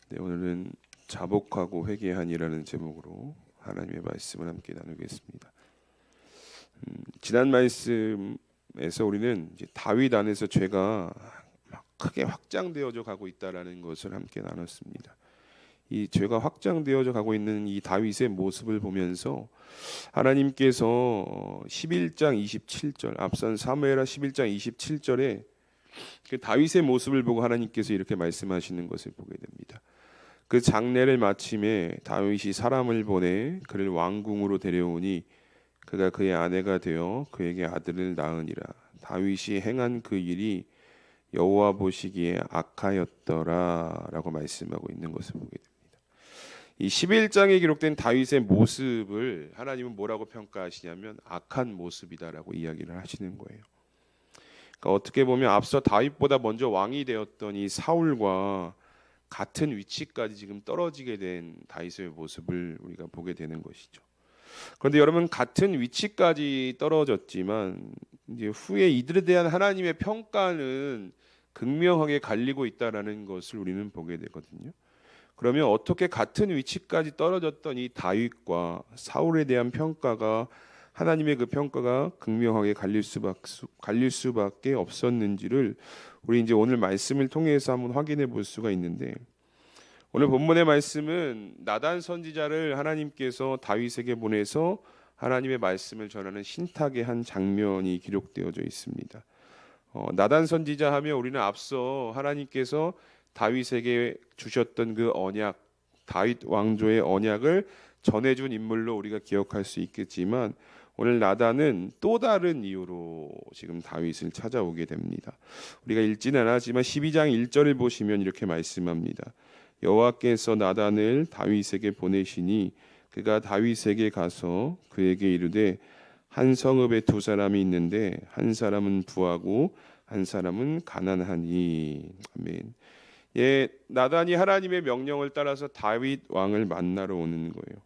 네, 오늘은 자복하고 회개하니라는 제목으로 하나님의 말씀을 함께 나누겠습니다. 지난 말씀에서 우리는 이제 다윗 안에서 죄가 막 크게 확장되어져 가고 있다라는 것을 함께 나눴습니다. 이 죄가 확장되어져 가고 있는 이 다윗의 모습을 보면서 하나님께서 11장 27절 앞선 사무엘하 11장 27절에 그 다윗의 모습을 보고 하나님께서 이렇게 말씀하시는 것을 보게 됩니다. 그 장례를 마침에 다윗이 사람을 보내 그를 왕궁으로 데려오니 그가 그의 아내가 되어 그에게 아들을 낳으니라. 다윗이 행한 그 일이 여호와 보시기에 악하였더라라고 말씀하고 있는 것을 보게 됩니다. 이 11장에 기록된 다윗의 모습을 하나님은 뭐라고 평가하시냐면 악한 모습이다라고 이야기를 하시는 거예요. 그러니까 어떻게 보면 앞서 다윗보다 먼저 왕이 되었던 이 사울과 같은 위치까지 지금 떨어지게 된 다윗의 모습을 우리가 보게 되는 것이죠. 그런데 여러분, 같은 위치까지 떨어졌지만 이제 후에 이들에 대한 하나님의 평가는 극명하게 갈리고 있다라는 것을 우리는 보게 되거든요. 그러면 어떻게 같은 위치까지 떨어졌던 이 다윗과 사울에 대한 평가가 하나님의 그 평가가 극명하게 갈릴 수밖에 없었는지를 우리 이제 오늘 말씀을 통해서 한번 확인해 볼 수가 있는데, 오늘 본문의 말씀은 나단 선지자를 하나님께서 다윗에게 보내서 하나님의 말씀을 전하는 신탁의 한 장면이 기록되어져 있습니다. 나단 선지자 하면 우리는 앞서 하나님께서 다윗에게 주셨던 그 언약, 다윗 왕조의 언약을 전해준 인물로 우리가 기억할 수 있겠지만, 오늘 나단은 또 다른 이유로 지금 다윗을 찾아오게 됩니다. 우리가 읽지는 않았지만 12장 1절을 보시면 이렇게 말씀합니다. 여호와께서 나단을 다윗에게 보내시니 그가 다윗에게 가서 그에게 이르되 한 성읍에 두 사람이 있는데 한 사람은 부하고 한 사람은 가난하니. 아멘. 예, 나단이 하나님의 명령을 따라서 다윗 왕을 만나러 오는 거예요.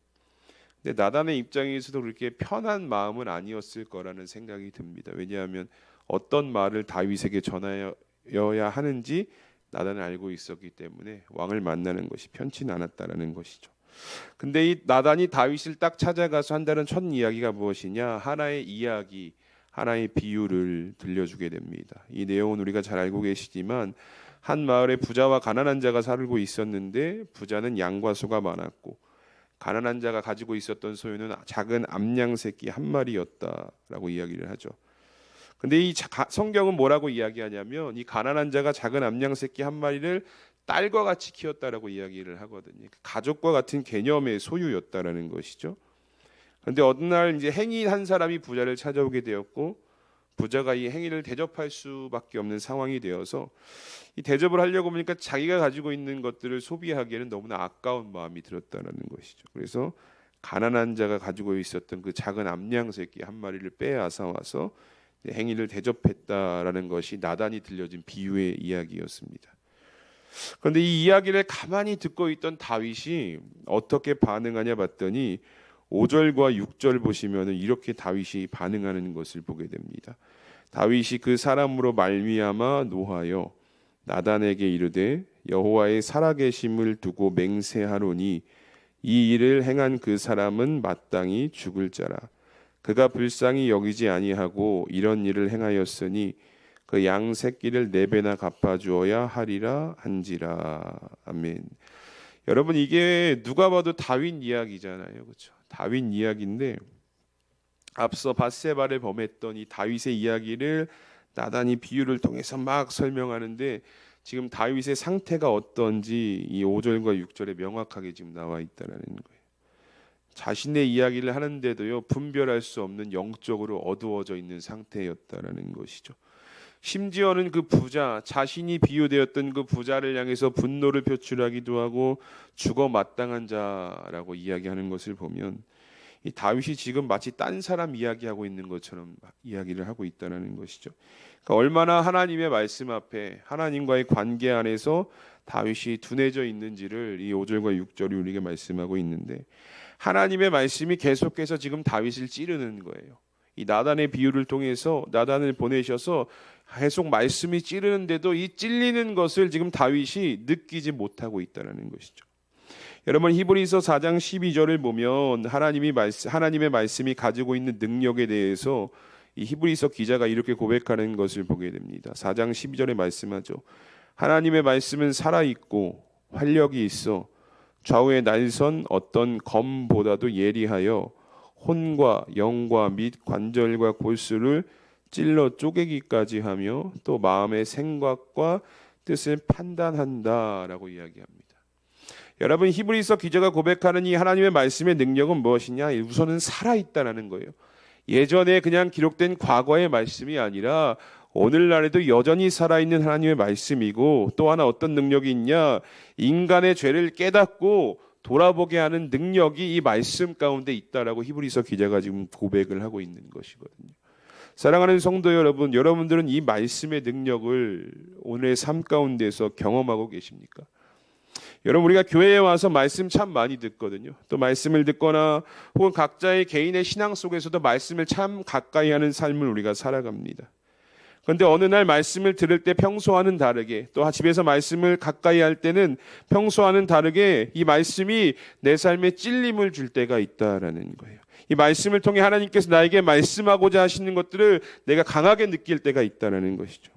근데 나단의 입장에서도 그렇게 편한 마음은 아니었을 거라는 생각이 듭니다. 왜냐하면 어떤 말을 다윗에게 전하여야 하는지 나단은 알고 있었기 때문에 왕을 만나는 것이 편치는 않았다라는 것이죠. 근데 이 나단이 다윗을 딱 찾아가서 한다는 첫 이야기가 무엇이냐? 하나의 이야기, 하나의 비유를 들려주게 됩니다. 이 내용은 우리가 잘 알고 계시지만 한 마을에 부자와 가난한 자가 살고 있었는데 부자는 양과 소가 많았고 가난한 자가 가지고 있었던 소유는 작은 암양 새끼 한 마리였다라고 이야기를 하죠. 근데 이 성경은 뭐라고 이야기하냐면 이 가난한 자가 작은 암양 새끼 한 마리를 딸과 같이 키웠다라고 이야기를 하거든요. 가족과 같은 개념의 소유였다라는 것이죠. 그런데 어느 날 이제 행인 한 사람이 부자를 찾아오게 되었고 부자가 이 행인을 대접할 수밖에 없는 상황이 되어서 이 대접을 하려고 보니까 자기가 가지고 있는 것들을 소비하기에는 너무나 아까운 마음이 들었다는 것이죠. 그래서 가난한 자가 가지고 있었던 그 작은 암양 새끼 한 마리를 빼앗아 와서 행인을 대접했다라는 것이 나단이 들려진 비유의 이야기였습니다. 그런데 이 이야기를 가만히 듣고 있던 다윗이 어떻게 반응하냐 봤더니 5절과 6절 보시면은 이렇게 다윗이 반응하는 것을 보게 됩니다. 다윗이 그 사람으로 말미암아 노하여 나단에게 이르되 여호와의 살아계심을 두고 맹세하노니 이 일을 행한 그 사람은 마땅히 죽을 자라. 그가 불쌍히 여기지 아니하고 이런 일을 행하였으니 그 양 새끼를 4배나 갚아주어야 하리라 한지라. 아멘. 여러분, 이게 누가 봐도 다윗 이야기잖아요, 그렇죠? 다윗 이야기인데 앞서 밧세바를 범했던 이 다윗의 이야기를 나단이 비유를 통해서 막 설명하는데 지금 다윗의 상태가 어떤지 이 5절과 6절에 명확하게 지금 나와 있다라는 거예요. 자신의 이야기를 하는데도요 분별할 수 없는 영적으로 어두워져 있는 상태였다라는 것이죠. 심지어는 그 부자, 자신이 비유되었던 그 부자를 향해서 분노를 표출하기도 하고 죽어 마땅한 자라고 이야기하는 것을 보면 이 다윗이 지금 마치 딴 사람 이야기하고 있는 것처럼 이야기를 하고 있다는 것이죠. 그러니까 얼마나 하나님의 말씀 앞에 하나님과의 관계 안에서 다윗이 둔해져 있는지를 이 5절과 6절이 우리에게 말씀하고 있는데, 하나님의 말씀이 계속해서 지금 다윗을 찌르는 거예요. 이 나단의 비유를 통해서 나단을 보내셔서 계속 말씀이 찌르는데도 이 찔리는 것을 지금 다윗이 느끼지 못하고 있다는 것이죠. 여러분, 히브리서 4장 12절을 보면 하나님의 말씀이 가지고 있는 능력에 대해서 이 히브리서 기자가 이렇게 고백하는 것을 보게 됩니다. 4장 12절에 말씀하죠. 하나님의 말씀은 살아있고 활력이 있어 좌우에 날선 어떤 검보다도 예리하여 혼과 영과 및 관절과 골수를 찔러 쪼개기까지 하며 또 마음의 생각과 뜻을 판단한다라고 이야기합니다. 여러분, 히브리서 기자가 고백하는 이 하나님의 말씀의 능력은 무엇이냐? 우선은 살아있다는 거예요. 예전에 그냥 기록된 과거의 말씀이 아니라 오늘날에도 여전히 살아있는 하나님의 말씀이고, 또 하나 어떤 능력이 있냐? 인간의 죄를 깨닫고 돌아보게 하는 능력이 이 말씀 가운데 있다라고 히브리서 기자가 지금 고백을 하고 있는 것이거든요. 사랑하는 성도 여러분, 여러분들은 이 말씀의 능력을 오늘의 삶 가운데서 경험하고 계십니까? 여러분, 우리가 교회에 와서 말씀 참 많이 듣거든요. 또 말씀을 듣거나 혹은 각자의 개인의 신앙 속에서도 말씀을 참 가까이 하는 삶을 우리가 살아갑니다. 그런데 어느 날 말씀을 들을 때 평소와는 다르게, 또 집에서 말씀을 가까이 할 때는 평소와는 다르게 이 말씀이 내 삶에 찔림을 줄 때가 있다라는 거예요. 이 말씀을 통해 하나님께서 나에게 말씀하고자 하시는 것들을 내가 강하게 느낄 때가 있다라는 것이죠.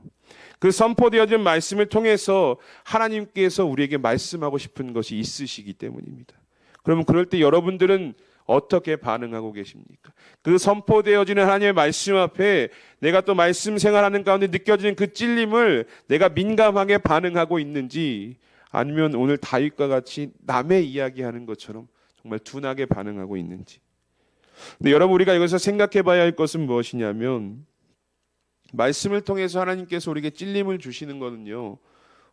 그 선포되어진 말씀을 통해서 하나님께서 우리에게 말씀하고 싶은 것이 있으시기 때문입니다. 그러면 그럴 때 여러분들은 어떻게 반응하고 계십니까? 그 선포되어지는 하나님의 말씀 앞에 내가 또 말씀 생활하는 가운데 느껴지는 그 찔림을 내가 민감하게 반응하고 있는지, 아니면 오늘 다윗과 같이 남의 이야기하는 것처럼 정말 둔하게 반응하고 있는지. 근데 여러분, 우리가 여기서 생각해 봐야 할 것은 무엇이냐면, 말씀을 통해서 하나님께서 우리에게 찔림을 주시는 거는요,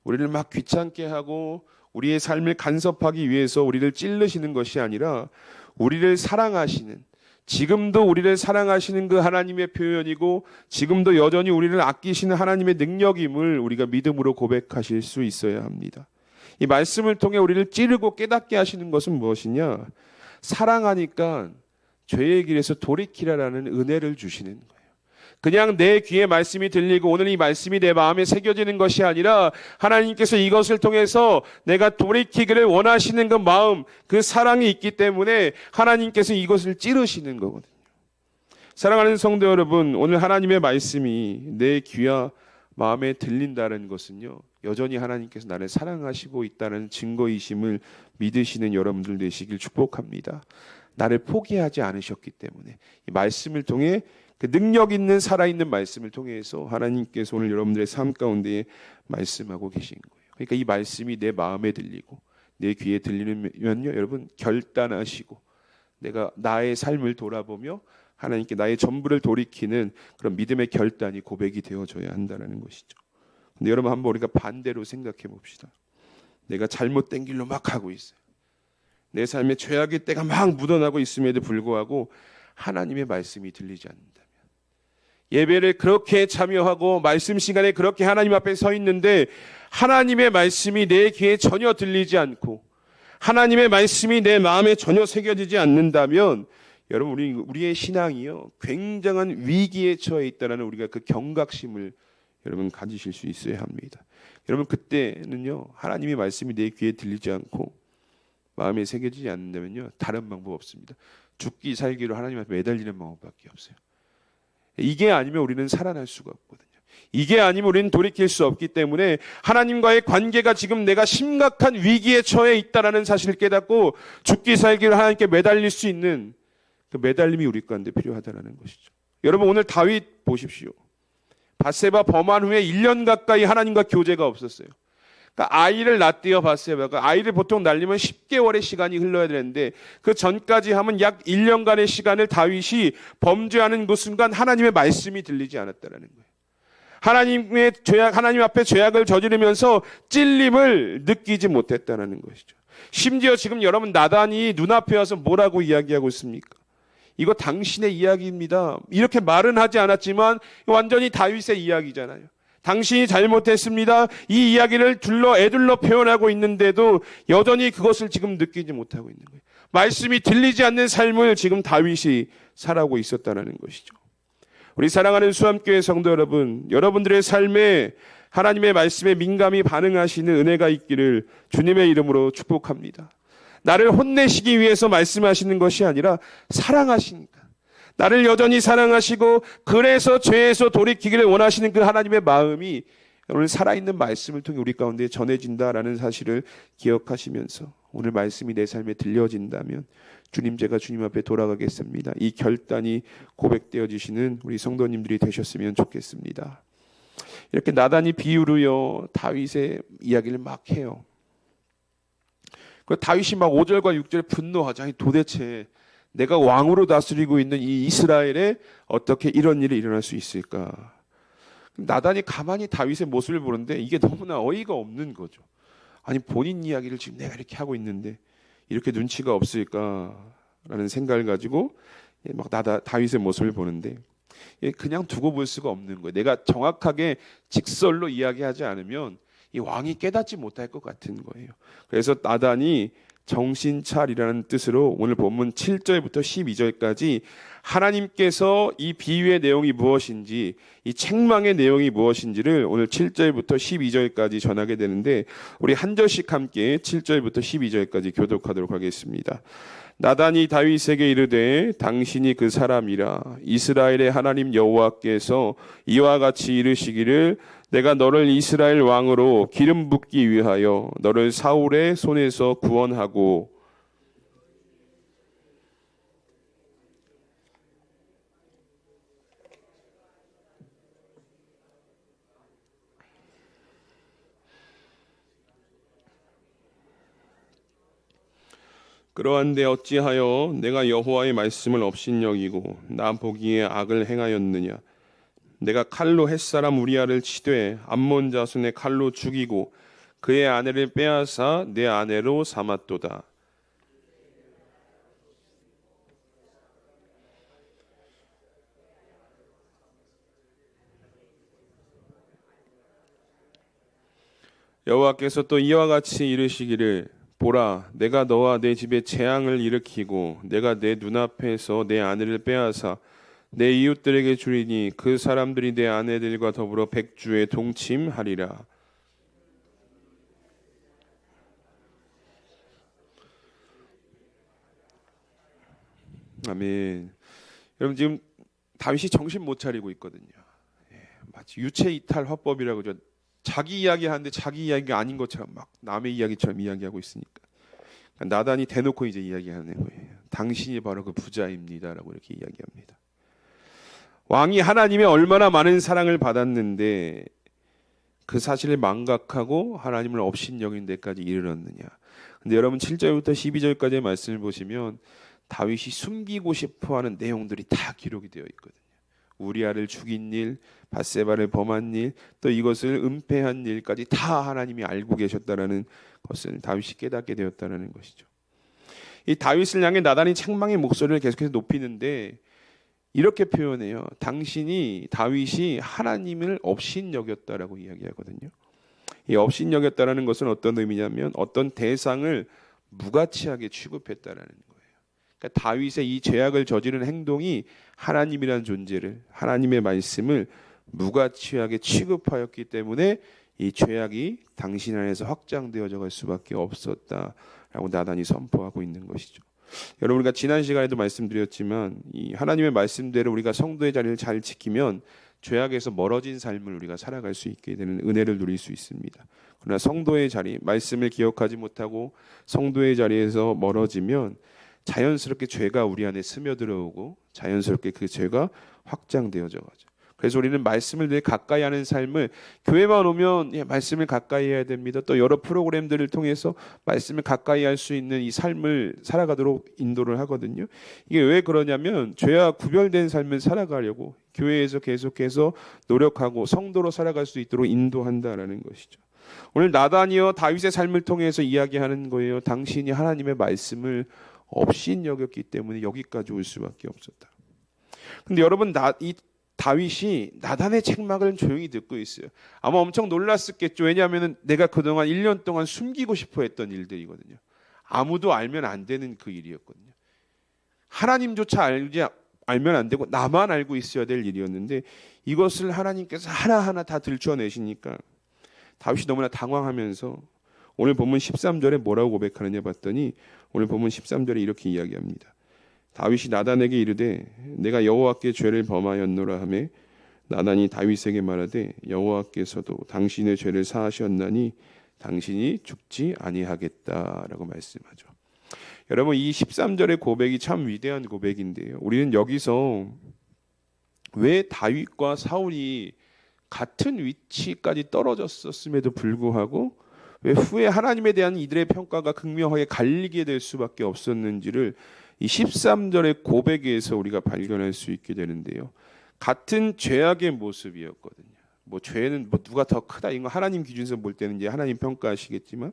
우리를 막 귀찮게 하고 우리의 삶을 간섭하기 위해서 우리를 찔르시는 것이 아니라 우리를 사랑하시는, 지금도 우리를 사랑하시는 그 하나님의 표현이고, 지금도 여전히 우리를 아끼시는 하나님의 능력임을 우리가 믿음으로 고백하실 수 있어야 합니다. 이 말씀을 통해 우리를 찌르고 깨닫게 하시는 것은 무엇이냐? 사랑하니까 죄의 길에서 돌이키라라는 은혜를 주시는 거예요. 그냥 내 귀에 말씀이 들리고 오늘 이 말씀이 내 마음에 새겨지는 것이 아니라 하나님께서 이것을 통해서 내가 돌이키기를 원하시는 그 마음, 그 사랑이 있기 때문에 하나님께서 이것을 찌르시는 거거든요. 사랑하는 성도 여러분, 오늘 하나님의 말씀이 내 귀와 마음에 들린다는 것은요, 여전히 하나님께서 나를 사랑하시고 있다는 증거이심을 믿으시는 여러분들 되시길 축복합니다. 나를 포기하지 않으셨기 때문에 이 말씀을 통해, 그 능력 있는 살아있는 말씀을 통해서 하나님께서 오늘 여러분들의 삶 가운데 말씀하고 계신 거예요. 그러니까 이 말씀이 내 마음에 들리고 내 귀에 들리면요, 여러분 결단하시고 내가 나의 삶을 돌아보며 하나님께 나의 전부를 돌이키는 그런 믿음의 결단이 고백이 되어져야 한다는 것이죠. 근데 여러분, 한번 우리가 반대로 생각해 봅시다. 내가 잘못된 길로 막 가고 있어요. 내 삶에 죄악의 때가 막 묻어나고 있음에도 불구하고 하나님의 말씀이 들리지 않는다면, 예배를 그렇게 참여하고 말씀 시간에 그렇게 하나님 앞에 서 있는데 하나님의 말씀이 내 귀에 전혀 들리지 않고 하나님의 말씀이 내 마음에 전혀 새겨지지 않는다면, 여러분, 우리의 신앙이요, 굉장한 위기에 처해 있다는 우리가 그 경각심을 여러분 가지실 수 있어야 합니다. 여러분, 그때는요, 하나님의 말씀이 내 귀에 들리지 않고 마음에 새겨지지 않는다면요, 다른 방법 없습니다. 죽기 살기로 하나님 앞에 매달리는 방법밖에 없어요. 이게 아니면 우리는 살아날 수가 없거든요. 이게 아니면 우리는 돌이킬 수 없기 때문에 하나님과의 관계가 지금 내가 심각한 위기에 처해 있다는 사실을 깨닫고 죽기 살기로 하나님께 매달릴 수 있는 그 매달림이 우리 가운데 필요하다는 것이죠. 여러분, 오늘 다윗 보십시오. 밧세바 범한 후에 1년 가까이 하나님과 교제가 없었어요. 그러니까 아이를 낳대요. 밧세바가 아이를 보통 낳으려면 10개월의 시간이 흘러야 되는데 그 전까지 하면 약 1년간의 시간을 다윗이 범죄하는 그 순간 하나님의 말씀이 들리지 않았다는 거예요. 하나님 앞에 죄악을 저지르면서 찔림을 느끼지 못했다는 것이죠. 심지어 지금 여러분, 나단이 눈앞에 와서 뭐라고 이야기하고 있습니까? 이거 당신의 이야기입니다. 이렇게 말은 하지 않았지만 완전히 다윗의 이야기잖아요. 당신이 잘못했습니다. 이 이야기를 애둘러 표현하고 있는데도 여전히 그것을 지금 느끼지 못하고 있는 거예요. 말씀이 들리지 않는 삶을 지금 다윗이 살아오고 있었다는 것이죠. 우리 사랑하는 수암교회 성도 여러분, 여러분들의 삶에 하나님의 말씀에 민감히 반응하시는 은혜가 있기를 주님의 이름으로 축복합니다. 나를 혼내시기 위해서 말씀하시는 것이 아니라 사랑하시니까, 나를 여전히 사랑하시고 그래서 죄에서 돌이키기를 원하시는 그 하나님의 마음이 오늘 살아있는 말씀을 통해 우리 가운데 전해진다라는 사실을 기억하시면서 오늘 말씀이 내 삶에 들려진다면 주님, 제가 주님 앞에 돌아가겠습니다, 이 결단이 고백되어지시는 우리 성도님들이 되셨으면 좋겠습니다. 이렇게 나단이 비유로요 다윗의 이야기를 막 해요. 그 다윗이 막 5절과 6절에 분노하자. 도대체 내가 왕으로 다스리고 있는 이 이스라엘에 어떻게 이런 일이 일어날 수 있을까? 나단이 가만히 다윗의 모습을 보는데 이게 너무나 어이가 없는 거죠. 아니, 본인 이야기를 지금 내가 이렇게 하고 있는데 이렇게 눈치가 없을까라는 생각을 가지고 막 다윗의 모습을 보는데 그냥 두고 볼 수가 없는 거예요. 내가 정확하게 직설로 이야기하지 않으면 이 왕이 깨닫지 못할 것 같은 거예요. 그래서 나단이 정신차리라는 뜻으로 오늘 본문 7절부터 12절까지 하나님께서 이 비유의 내용이 무엇인지, 이 책망의 내용이 무엇인지를 오늘 7절부터 12절까지 전하게 되는데, 우리 한 절씩 함께 7절부터 12절까지 교독하도록 하겠습니다. 나단이 다윗에게 이르되 당신이 그 사람이라. 이스라엘의 하나님 여호와께서 이와 같이 이르시기를 내가 너를 이스라엘 왕으로 기름 붓기 위하여 너를 사울의 손에서 구원하고 그러한데 어찌하여 내가 여호와의 말씀을 업신여기고 나 보기에 악을 행하였느냐. 내가 칼로 햇사람 우리아를 치되 암몬 자손의 칼로 죽이고 그의 아내를 빼앗아 내 아내로 삼았도다. 여호와께서 또 이와 같이 이르시기를 보라, 내가 너와 내 집에 재앙을 일으키고 내가 내 눈앞에서 내 아내를 빼앗아 내 이웃들에게 주리니 그 사람들이 내 아내들과 더불어 백주에 동침하리라. 아멘. 여러분, 지금 다윗이 정신 못 차리고 있거든요. 마치 유체 이탈 화법이라고 저 자기 이야기 하는데 자기 이야기가 아닌 것처럼 막 남의 이야기처럼 이야기하고 있으니까 나단이 대놓고 이제 이야기하는 거예요. 당신이 바로 그 부자입니다라고 이렇게 이야기합니다. 왕이 하나님의 얼마나 많은 사랑을 받았는데 그 사실을 망각하고 하나님을 업신여긴 데까지 이르렀느냐. 근데 여러분 7절부터 12절까지의 말씀을 보시면 다윗이 숨기고 싶어하는 내용들이 다 기록이 되어 있거든요. 우리아를 죽인 일, 밧세바를 범한 일, 또 이것을 은폐한 일까지 다 하나님이 알고 계셨다라는 것을 다윗이 깨닫게 되었다라는 것이죠. 이 다윗을 향해 나단이 책망의 목소리를 계속해서 높이는데 이렇게 표현해요. 다윗이 하나님을 업신여겼다라고 이야기하거든요. 이 업신여겼다라는 것은 어떤 의미냐면 어떤 대상을 무가치하게 취급했다라는 거예요. 그러니까 다윗의 이 죄악을 저지른 행동이 하나님이라는 존재를, 하나님의 말씀을 무가치하게 취급하였기 때문에 이 죄악이 당신 안에서 확장되어져 갈 수밖에 없었다라고 나단이 선포하고 있는 것이죠. 여러분, 우리가 지난 시간에도 말씀드렸지만 이 하나님의 말씀대로 우리가 성도의 자리를 잘 지키면 죄악에서 멀어진 삶을 우리가 살아갈 수 있게 되는 은혜를 누릴 수 있습니다. 그러나 성도의 자리, 말씀을 기억하지 못하고 성도의 자리에서 멀어지면 자연스럽게 죄가 우리 안에 스며들어오고 자연스럽게 그 죄가 확장되어져 가죠. 그래서 우리는 말씀을 늘 가까이 하는 삶을, 교회만 오면 말씀을 가까이 해야 됩니다. 또 여러 프로그램들을 통해서 말씀을 가까이 할 수 있는 이 삶을 살아가도록 인도를 하거든요. 이게 왜 그러냐면 죄와 구별된 삶을 살아가려고 교회에서 계속해서 노력하고 성도로 살아갈 수 있도록 인도한다라는 것이죠. 오늘 나단이요 다윗의 삶을 통해서 이야기하는 거예요. 당신이 하나님의 말씀을 업신여겼기 때문에 여기까지 올 수밖에 없었다. 근데 여러분, 이 다윗이 나단의 책망을 조용히 듣고 있어요. 아마 엄청 놀랐었겠죠. 왜냐하면 내가 그동안 1년 동안 숨기고 싶어 했던 일들이거든요. 아무도 알면 안 되는 그 일이었거든요. 하나님조차 알면 안 되고 나만 알고 있어야 될 일이었는데 이것을 하나님께서 하나하나 다 들춰내시니까 다윗이 너무나 당황하면서 오늘 본문 13절에 뭐라고 고백하느냐 봤더니 오늘 본문 13절에 이렇게 이야기합니다. 다윗이 나단에게 이르되 내가 여호와께 죄를 범하였노라 하매 나단이 다윗에게 말하되 여호와께서도 당신의 죄를 사하셨나니 당신이 죽지 아니하겠다라고 말씀하죠. 여러분 이 13절의 고백이 참 위대한 고백인데요. 우리는 여기서 왜 다윗과 사울이 같은 위치까지 떨어졌었음에도 불구하고 왜 후에 하나님에 대한 이들의 평가가 극명하게 갈리게 될 수밖에 없었는지를 이 13절의 고백에서 우리가 발견할 수 있게 되는데요. 같은 죄악의 모습이었거든요. 뭐 죄는 뭐 누가 더 크다 이거 하나님 기준에서 볼 때는 이제 하나님 평가하시겠지만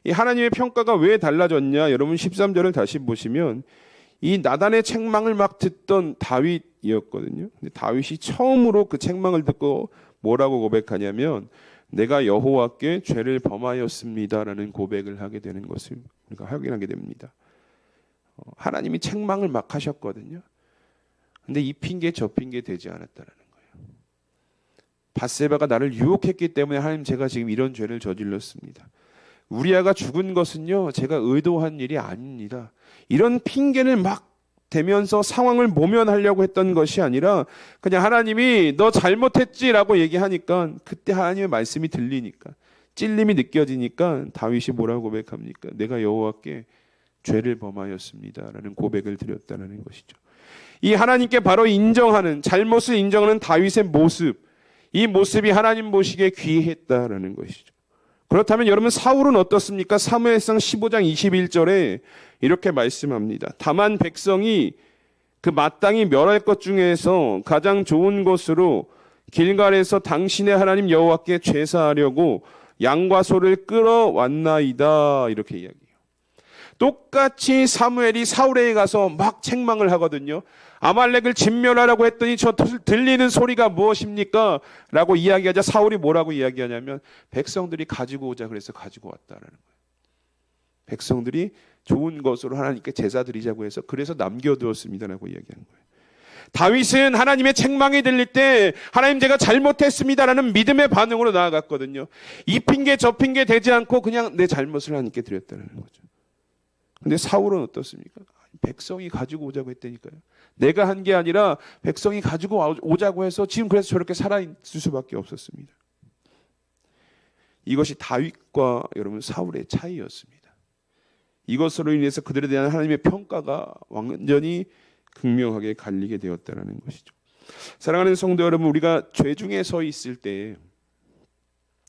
이 하나님의 평가가 왜 달라졌냐? 여러분 13절을 다시 보시면 이 나단의 책망을 막 듣던 다윗이었거든요. 근데 다윗이 처음으로 그 책망을 듣고 뭐라고 고백하냐면 내가 여호와께 죄를 범하였습니다라는 고백을 하게 되는 것을 우리가 확인하게 됩니다. 하나님이 책망을 막 하셨거든요. 근데 이 핑계 저 핑계 되지 않았다라는 거예요. 밧세바가 나를 유혹했기 때문에 하나님 제가 지금 이런 죄를 저질렀습니다. 우리아가 죽은 것은요 제가 의도한 일이 아닙니다. 이런 핑계를 막 대면서 상황을 모면하려고 했던 것이 아니라 그냥 하나님이 너 잘못했지라고 얘기하니까 그때 하나님의 말씀이 들리니까 찔림이 느껴지니까 다윗이 뭐라고 고백합니까? 내가 여호와께 죄를 범하였습니다라는 고백을 드렸다는 것이죠. 이 하나님께 바로 인정하는 잘못을 인정하는 다윗의 모습, 이 모습이 하나님 보시기에 귀했다라는 것이죠. 그렇다면 여러분 사울은 어떻습니까? 사무엘상 15장 21절에 이렇게 말씀합니다. 다만 백성이 그 마땅히 멸할 것 중에서 가장 좋은 것으로 길갈에서 당신의 하나님 여호와께 제사하려고 양과 소를 끌어왔나이다 이렇게 이야기해요. 똑같이 사무엘이 사울에게 가서 막 책망을 하거든요. 아말렉을 진멸하라고 했더니 저 들리는 소리가 무엇입니까? 라고 이야기하자 사울이 뭐라고 이야기하냐면 백성들이 가지고 오자 그래서 가지고 왔다라는 거예요. 백성들이 좋은 것으로 하나님께 제사 드리자고 해서 그래서 남겨두었습니다라고 이야기하는 거예요. 다윗은 하나님의 책망이 들릴 때 하나님 제가 잘못했습니다라는 믿음의 반응으로 나아갔거든요. 이 핑계 저 핑계 되지 않고 그냥 내 잘못을 하나님께 드렸다는 거죠. 근데 사울은 어떻습니까? 백성이 가지고 오자고 했다니까요. 내가 한 게 아니라 백성이 가지고 오자고 해서 지금 그래서 저렇게 살아있을 수밖에 없었습니다. 이것이 다윗과 여러분 사울의 차이였습니다. 이것으로 인해서 그들에 대한 하나님의 평가가 완전히 극명하게 갈리게 되었다는 것이죠. 사랑하는 성도 여러분, 우리가 죄 중에 서 있을 때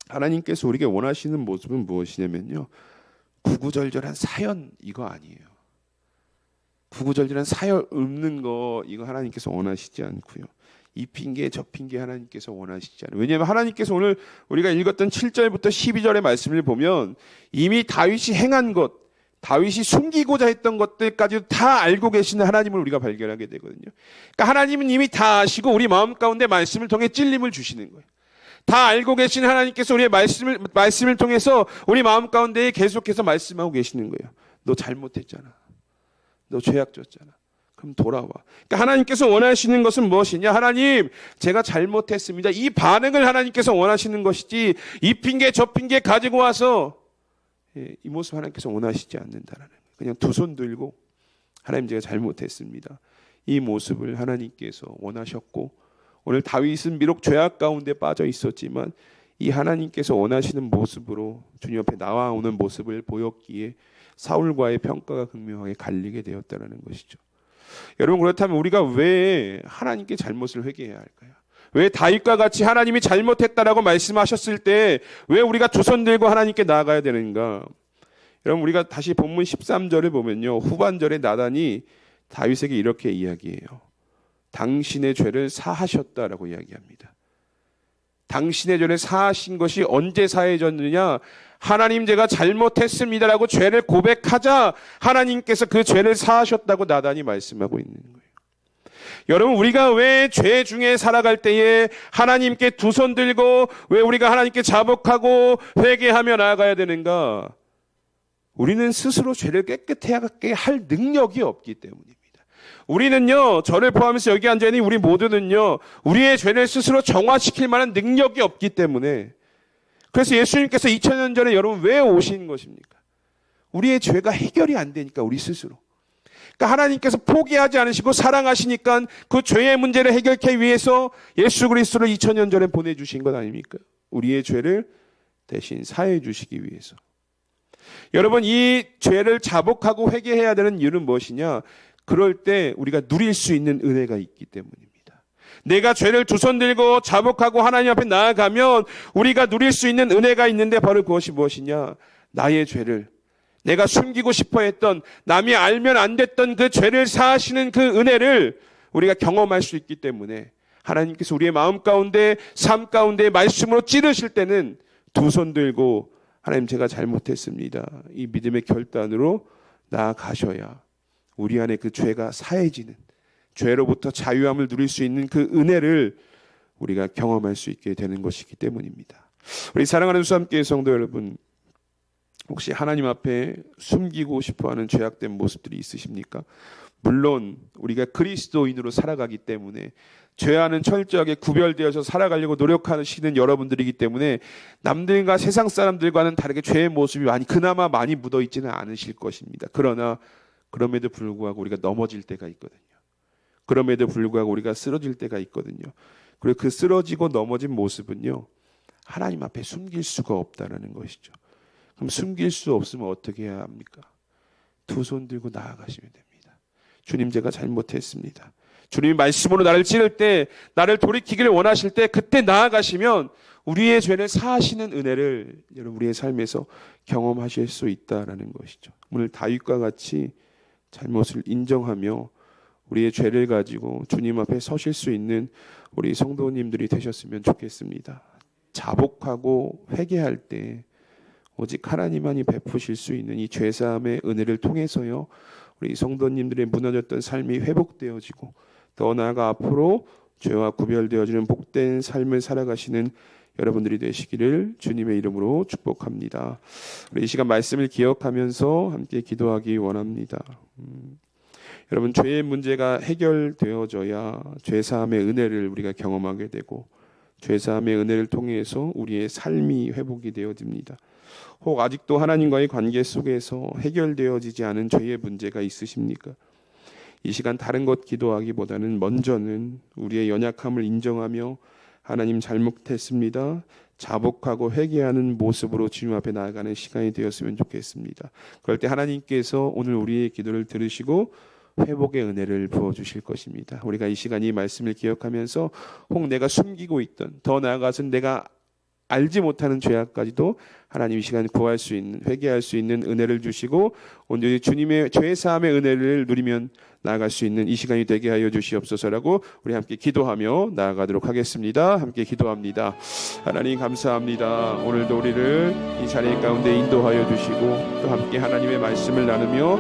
하나님께서 우리에게 원하시는 모습은 무엇이냐면요. 구구절절한 사연 이거 아니에요. 구구절절한 사연 읊는 거 이거 하나님께서 원하시지 않고요. 이 핑계 저 핑계 하나님께서 원하시지 않아요. 왜냐하면 하나님께서 오늘 우리가 읽었던 7절부터 12절의 말씀을 보면 이미 다윗이 행한 것, 다윗이 숨기고자 했던 것들까지도 다 알고 계시는 하나님을 우리가 발견하게 되거든요. 그러니까 하나님은 이미 다 아시고 우리 마음 가운데 말씀을 통해 찔림을 주시는 거예요. 다 알고 계신 하나님께서 우리의 말씀을 통해서 우리 마음 가운데 계속해서 말씀하고 계시는 거예요. 너 잘못했잖아. 너 죄악 졌잖아. 그럼 돌아와. 그러니까 하나님께서 원하시는 것은 무엇이냐? 하나님, 제가 잘못했습니다. 이 반응을 하나님께서 원하시는 것이지 이 핑계 저 핑계 가지고 와서 이 모습 하나님께서 원하시지 않는다라는 거예요. 그냥 두 손 들고 하나님 제가 잘못했습니다. 이 모습을 하나님께서 원하셨고 오늘 다윗은 비록 죄악 가운데 빠져 있었지만 이 하나님께서 원하시는 모습으로 주님 앞에 나와오는 모습을 보였기에 사울과의 평가가 극명하게 갈리게 되었다는 것이죠. 여러분 그렇다면 우리가 왜 하나님께 잘못을 회개해야 할까요? 왜 다윗과 같이 하나님이 잘못했다라고 말씀하셨을 때 왜 우리가 두 손 들고 하나님께 나아가야 되는가? 여러분 우리가 다시 본문 13절을 보면요. 후반절에 나단이 다윗에게 이렇게 이야기해요. 당신의 죄를 사하셨다라고 이야기합니다. 당신의 죄를 사하신 것이 언제 사해졌느냐? 하나님 제가 잘못했습니다라고 죄를 고백하자 하나님께서 그 죄를 사하셨다고 나단이 말씀하고 있는 거예요. 여러분 우리가 왜 죄 중에 살아갈 때에 하나님께 두 손 들고 왜 우리가 하나님께 자복하고 회개하며 나아가야 되는가? 우리는 스스로 죄를 깨끗하게 할 능력이 없기 때문입니다. 우리는요, 저를 포함해서 여기 앉아있는 우리 모두는요, 우리의 죄를 스스로 정화시킬 만한 능력이 없기 때문에, 그래서 예수님께서 2000년 전에 여러분 왜 오신 것입니까? 우리의 죄가 해결이 안 되니까, 우리 스스로. 그러니까 하나님께서 포기하지 않으시고 사랑하시니까 그 죄의 문제를 해결하기 위해서 예수 그리스도를 2000년 전에 보내주신 것 아닙니까? 우리의 죄를 대신 사해 주시기 위해서. 여러분, 이 죄를 자복하고 회개해야 되는 이유는 무엇이냐? 그럴 때 우리가 누릴 수 있는 은혜가 있기 때문입니다. 내가 죄를 두 손 들고 자복하고 하나님 앞에 나아가면 우리가 누릴 수 있는 은혜가 있는데 바로 그것이 무엇이냐? 나의 죄를, 내가 숨기고 싶어 했던, 남이 알면 안 됐던 그 죄를 사하시는 그 은혜를 우리가 경험할 수 있기 때문에 하나님께서 우리의 마음 가운데, 삶 가운데 말씀으로 찌르실 때는 두 손 들고 하나님, 제가 잘못했습니다, 이 믿음의 결단으로 나아가셔야 우리 안에 그 죄가 사해지는, 죄로부터 자유함을 누릴 수 있는 그 은혜를 우리가 경험할 수 있게 되는 것이기 때문입니다. 우리 사랑하는 수함교회 성도 여러분, 혹시 하나님 앞에 숨기고 싶어하는 죄악된 모습들이 있으십니까? 물론 우리가 그리스도인으로 살아가기 때문에, 죄와는 철저하게 구별되어서 살아가려고 노력하시는 여러분들이기 때문에 남들과 세상 사람들과는 다르게 죄의 모습이 그나마 많이 묻어있지는 않으실 것입니다. 그러나 그럼에도 불구하고 우리가 넘어질 때가 있거든요. 그럼에도 불구하고 우리가 쓰러질 때가 있거든요. 그리고 그 쓰러지고 넘어진 모습은요, 하나님 앞에 숨길 수가 없다는 것이죠. 그럼 숨길 수 없으면 어떻게 해야 합니까? 두 손 들고 나아가시면 됩니다. 주님, 제가 잘못했습니다. 주님이 말씀으로 나를 찌를 때, 나를 돌이키기를 원하실 때, 그때 나아가시면 우리의 죄를 사하시는 은혜를 여러분 우리의 삶에서 경험하실 수 있다라는 것이죠. 오늘 다윗과 같이 잘못을 인정하며 우리의 죄를 가지고 주님 앞에 서실 수 있는 우리 성도님들이 되셨으면 좋겠습니다. 자복하고 회개할 때 오직 하나님만이 베푸실 수 있는 이 죄사함의 은혜를 통해서요, 우리 성도님들의 무너졌던 삶이 회복되어지고 더 나아가 앞으로 죄와 구별되어지는 복된 삶을 살아가시는 여러분들이 되시기를 주님의 이름으로 축복합니다. 우리 이 시간 말씀을 기억하면서 함께 기도하기 원합니다. 여러분, 죄의 문제가 해결되어져야 죄사함의 은혜를 우리가 경험하게 되고, 죄사함의 은혜를 통해서 우리의 삶이 회복이 되어집니다. 혹 아직도 하나님과의 관계 속에서 해결되어지지 않은 죄의 문제가 있으십니까? 이 시간 다른 것 기도하기보다는 먼저는 우리의 연약함을 인정하며 하나님, 잘못했습니다, 자복하고 회개하는 모습으로 주님 앞에 나아가는 시간이 되었으면 좋겠습니다. 그럴 때 하나님께서 오늘 우리의 기도를 들으시고 회복의 은혜를 부어주실 것입니다. 우리가 이 시간 이 말씀을 기억하면서 혹 내가 숨기고 있던, 더 나아가서는 내가 알지 못하는 죄악까지도 하나님 이 시간 구할 수 있는, 회개할 수 있는 은혜를 주시고 온전히 주님의 죄사함의 은혜를 누리면 나아갈 수 있는 이 시간이 되게 하여 주시옵소서라고 우리 함께 기도하며 나아가도록 하겠습니다. 함께 기도합니다. 하나님, 감사합니다. 오늘도 우리를 이 자리 가운데 인도하여 주시고 또 함께 하나님의 말씀을 나누며